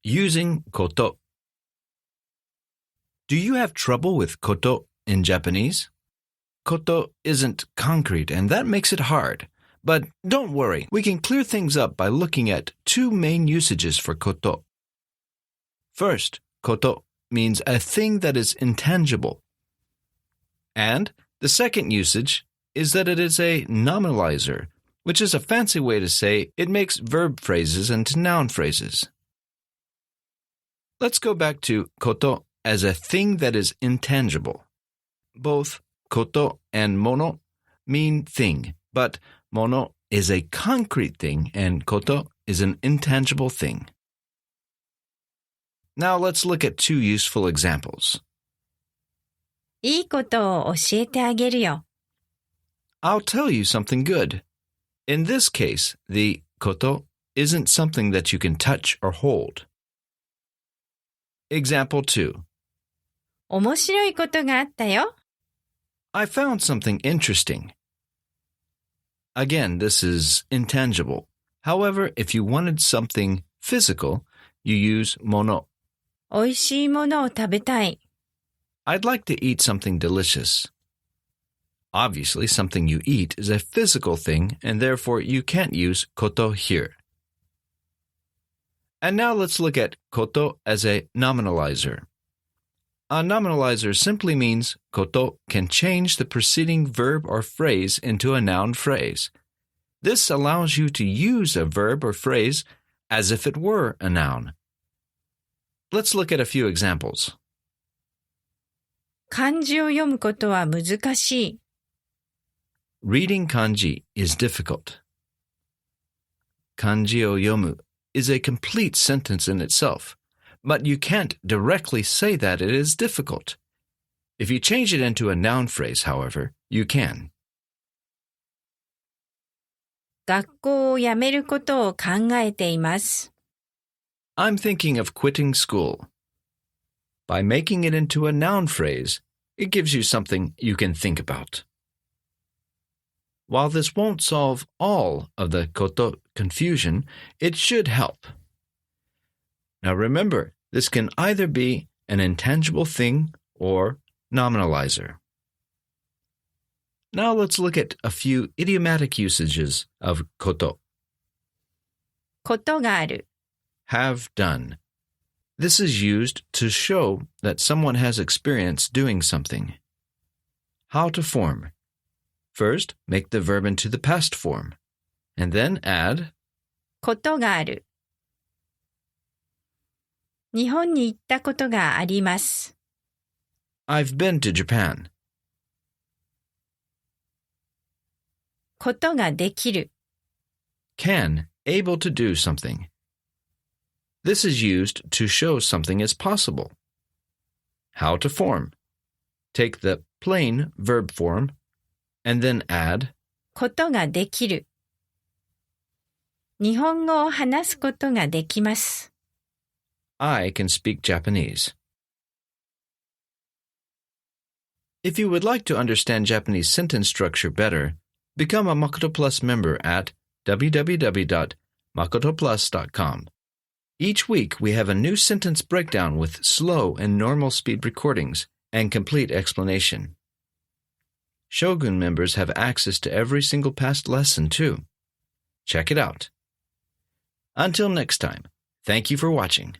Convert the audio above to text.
Using koto. Do you have trouble with koto in Japanese? Koto isn't concrete, and that makes it hard. But don't worry, we can clear things up by looking at two main usages for koto. First, koto means a thing that is intangible. And the second usage is that it is a nominalizer, which is a fancy way to say it makes verb phrases into noun phrases. Let's go back to koto as a thing that is intangible. Both koto and mono mean thing, but mono is a concrete thing and koto is an intangible thing. Now let's look at two useful examples. いいことを教えてあげるよ。I'll tell you something good. In this case, the koto isn't something that you can touch or hold. Example 2. 面白いことがあったよ。I found something interesting. Again, this is intangible. However, if you wanted something physical, you use mono. おいしいものを食べたい。I'd like to eat something delicious. Obviously, something you eat is a physical thing, and therefore you can't use koto here. And now let's look at koto as a nominalizer. A nominalizer simply means koto can change the preceding verb or phrase into a noun phrase. This allows you to use a verb or phrase as if it were a noun. Let's look at a few examples. 漢字を読むことは難しい。Reading kanji is difficult. Kanji o yomu is a complete sentence in itself, but you can't directly say that it is difficult. If you change it into a noun phrase, however, you can. 学校を辞めることを考えています。I'm thinking of quitting school. By making it into a noun phrase, it gives you something you can think about. While this won't solve all of the koto confusion, it should help. Now remember, this can either be an intangible thing or nominalizer. Now let's look at a few idiomatic usages of koto. ことがある。Have done. This is used to show that someone has experience doing something. How to form. First, make the verb into the past form, and then add ことがある。日本に行ったことがあります。I've been to Japan. ことができる。Can, able to do something. This is used to show something is possible. How to form. Take the plain verb form and then add ことができる。日本語を話すことができます。I can speak Japanese. If you would like to understand Japanese sentence structure better, become a Makoto Plus member at www.makotoplus.com. Each week, we have a new sentence breakdown with slow and normal speed recordings and complete explanation. Shogun members have access to every single past lesson, too. Check it out. Until next time, thank you for watching.